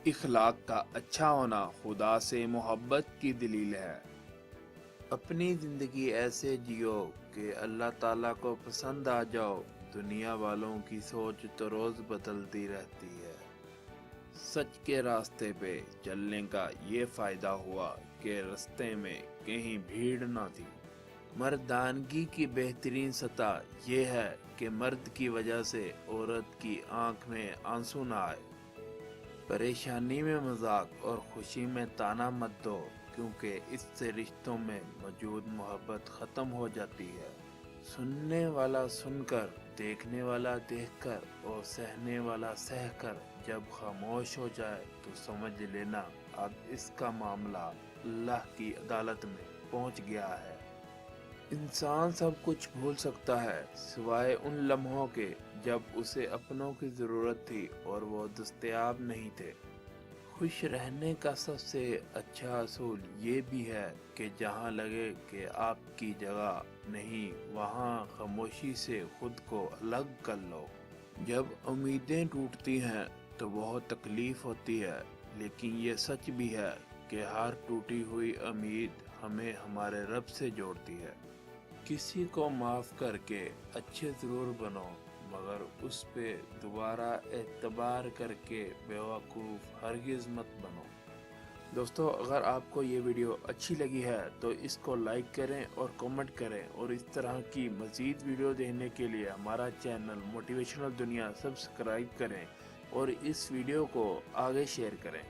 اخلاق کا اچھا ہونا خدا سے محبت کی دلیل ہے۔ اپنی زندگی ایسے جیو کہ اللہ تعالیٰ کو پسند آ جاؤ۔ دنیا والوں کی سوچ تو روز بدلتی رہتی ہے۔ سچ کے راستے پہ چلنے کا یہ فائدہ ہوا کہ راستے میں کہیں بھیڑ نہ تھی۔ مردانگی کی بہترین سطح یہ ہے کہ مرد کی وجہ سے عورت کی آنکھ میں آنسو نہ آئے۔ پریشانی میں مذاق اور خوشی میں طعنہ مت دو، کیونکہ اس سے رشتوں میں موجود محبت ختم ہو جاتی ہے۔ سننے والا سن کر، دیکھنے والا دیکھ کر اور سہنے والا سہ کر جب خاموش ہو جائے تو سمجھ لینا اب اس کا معاملہ اللہ کی عدالت میں پہنچ گیا ہے۔ انسان سب کچھ بھول سکتا ہے سوائے ان لمحوں کے جب اسے اپنوں کی ضرورت تھی اور وہ دستیاب نہیں تھے۔ خوش رہنے کا سب سے اچھا اصول یہ بھی ہے کہ جہاں لگے کہ آپ کی جگہ نہیں، وہاں خاموشی سے خود کو الگ کر لو۔ جب امیدیں ٹوٹتی ہیں تو بہت تکلیف ہوتی ہے، لیکن یہ سچ بھی ہے کہ ہر ٹوٹی ہوئی امید ہمیں ہمارے رب سے جوڑتی ہے۔ کسی کو معاف کر کے اچھے ضرور بنو، مگر اس پہ دوبارہ اعتبار کر کے بیوقوف ہرگز مت بنو۔ دوستو، اگر آپ کو یہ ویڈیو اچھی لگی ہے تو اس کو لائک کریں اور کمنٹ کریں، اور اس طرح کی مزید ویڈیو دیکھنے کے لیے ہمارا چینل موٹیویشنل دنیا سبسکرائب کریں اور اس ویڈیو کو آگے شیئر کریں۔